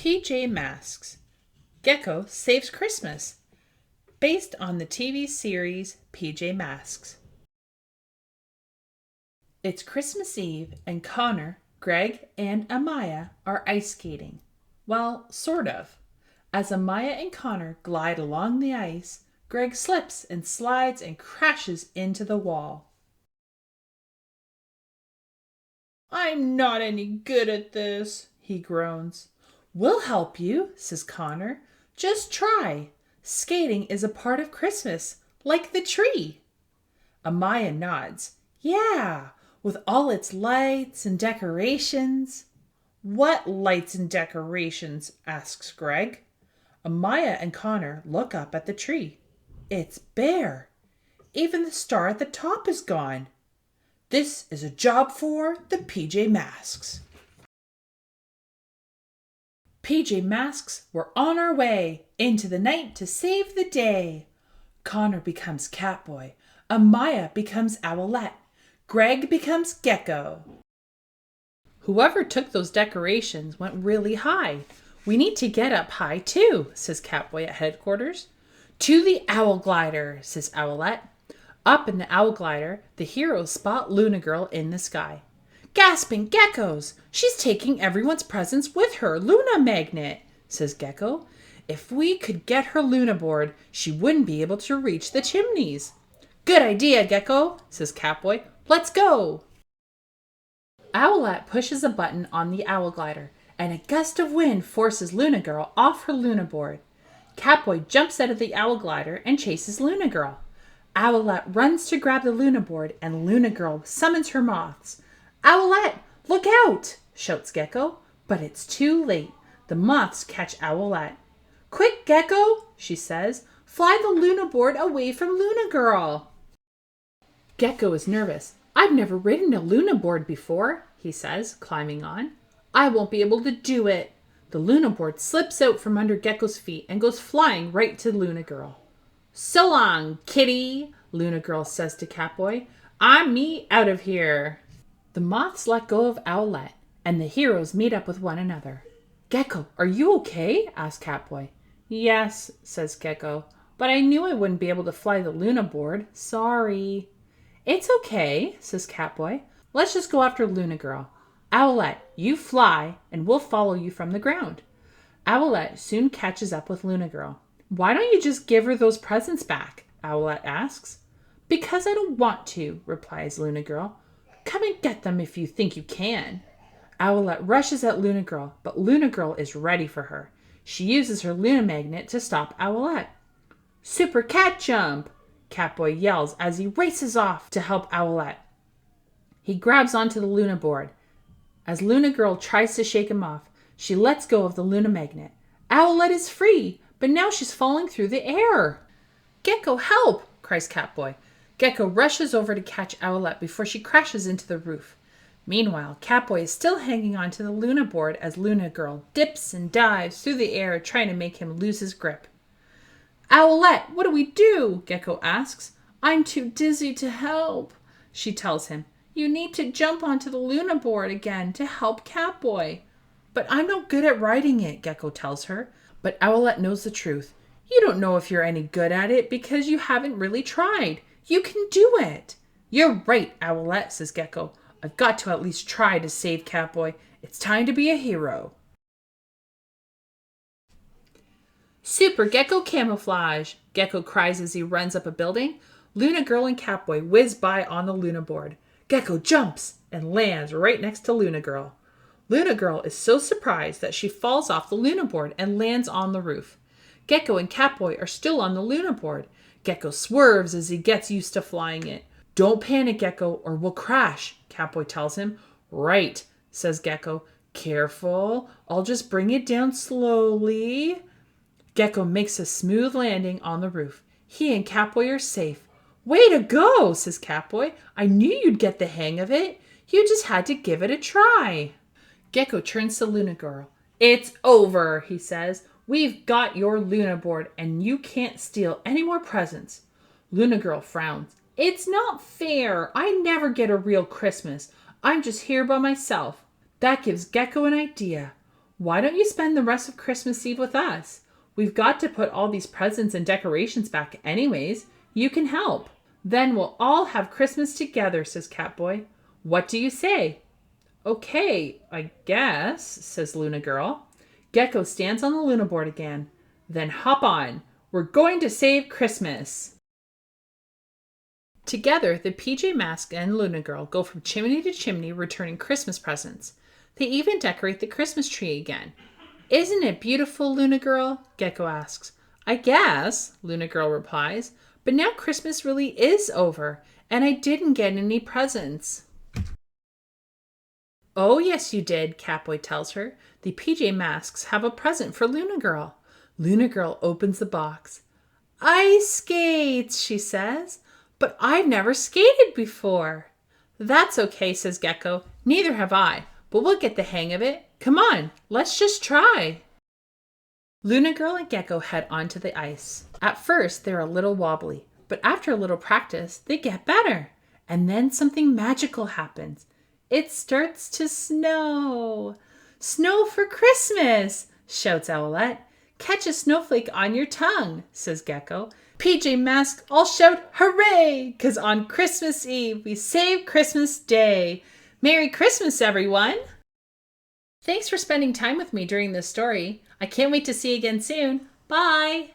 PJ Masks. Gekko Saves Christmas, based on the TV series PJ Masks. It's Christmas Eve and Connor, Greg, and Amaya are ice skating. Well, sort of. As Amaya and Connor glide along the ice, Greg slips and slides and crashes into the wall. "I'm not any good at this," he groans. "We'll help you," says Connor. "Just try. Skating is a part of Christmas, like the tree." Amaya nods. "Yeah, with all its lights and decorations." "What lights and decorations?" asks Greg. Amaya and Connor look up at the tree. It's bare. Even the star at the top is gone. This is a job for the PJ Masks. PJ Masks, we're on our way into the night to save the day. Connor becomes Catboy. Amaya becomes Owlette. Greg becomes Gekko. Whoever took those decorations went really high. We need to get up high too, says Catboy at headquarters. To the Owl Glider, says Owlette. Up in the Owl Glider, the heroes spot Luna Girl in the sky. Gasping geckos! She's taking everyone's presents with her Luna Magnet, says Gekko. If we could get her Luna board, she wouldn't be able to reach the chimneys. Good idea, Gekko, says Catboy. Let's go! Owlette pushes a button on the Owl Glider, and a gust of wind forces Luna Girl off her Luna board. Catboy jumps out of the Owl Glider and chases Luna Girl. Owlette runs to grab the Luna board, and Luna Girl summons her moths. Owlette, look out! Shouts Gekko, but it's too late. The moths catch Owlette. Quick, Gekko, she says. Fly the Luna board away from Luna Girl. Gekko is nervous. I've never ridden a Luna board before, he says, climbing on. I won't be able to do it. The Luna board slips out from under Gekko's feet and goes flying right to Luna Girl. So long, kitty, Luna Girl says to Catboy. I'm me out of here. The moths let go of Owlette, and the heroes meet up with one another. Gekko, are you okay? Asks Catboy. Yes, says Gekko, but I knew I wouldn't be able to fly the Luna board. Sorry. It's okay, says Catboy. Let's just go after Luna Girl. Owlette, you fly, and we'll follow you from the ground. Owlette soon catches up with Luna Girl. Why don't you just give her those presents back? Owlette asks. Because I don't want to, replies Luna Girl. Come and get them if you think you can. Owlette rushes at Luna Girl, but Luna Girl is ready for her. She uses her Luna Magnet to stop Owlette. Super Cat Jump! Catboy yells as he races off to help Owlette. He grabs onto the Luna board. As Luna Girl tries to shake him off, she lets go of the Luna Magnet. Owlette is free, but now she's falling through the air. Gekko, help! Cries Catboy. Gekko rushes over to catch Owlette before she crashes into the roof. Meanwhile, Catboy is still hanging onto the Luna board as Luna Girl dips and dives through the air trying to make him lose his grip. Owlette, what do we do? Gekko asks. I'm too dizzy to help, she tells him. You need to jump onto the Luna board again to help Catboy. But I'm no good at riding it, Gekko tells her. But Owlette knows the truth. You don't know if you're any good at it because you haven't really tried. You can do it. You're right, Owlette, says Gekko. I've got to at least try to save Catboy. It's time to be a hero. Super Gekko Camouflage, Gekko cries as he runs up a building. Luna Girl and Catboy whiz by on the Luna board. Gekko jumps and lands right next to Luna Girl. Luna Girl is so surprised that she falls off the Luna board and lands on the roof. Gekko and Catboy are still on the Luna board. Gekko swerves as he gets used to flying it. Don't panic, Gekko, or we'll crash, Catboy tells him. Right, says Gekko. Careful, I'll just bring it down slowly. Gekko makes a smooth landing on the roof. He and Catboy are safe. Way to go, says Catboy. I knew you'd get the hang of it. You just had to give it a try. Gekko turns to Luna Girl. It's over, he says. We've got your Luna board and you can't steal any more presents. Luna Girl frowns. It's not fair. I never get a real Christmas. I'm just here by myself. That gives Gekko an idea. Why don't you spend the rest of Christmas Eve with us? We've got to put all these presents and decorations back anyways. You can help. Then we'll all have Christmas together, says Catboy. What do you say? Okay, I guess, says Luna Girl. Gekko stands on the Luna board again. Then hop on. We're going to save Christmas. Together, the PJ Masks and Luna Girl go from chimney to chimney returning Christmas presents. They even decorate the Christmas tree again. Isn't it beautiful, Luna Girl? Gekko asks. I guess, Luna Girl replies. But now Christmas really is over, and I didn't get any presents. Oh, yes, you did, Catboy tells her. The PJ Masks have a present for Luna Girl. Luna Girl opens the box. Ice skates, she says. But I've never skated before. That's okay, says Gekko. Neither have I, but we'll get the hang of it. Come on, let's just try. Luna Girl and Gekko head onto the ice. At first, they're a little wobbly, but after a little practice, they get better. And then something magical happens. It starts to snow. Snow for Christmas, shouts Owlette. Catch a snowflake on your tongue, says Gekko. PJ Masks all shout hooray, 'cause on Christmas Eve we save Christmas Day. Merry Christmas, everyone! Thanks for spending time with me during this story. I can't wait to see you again soon. Bye!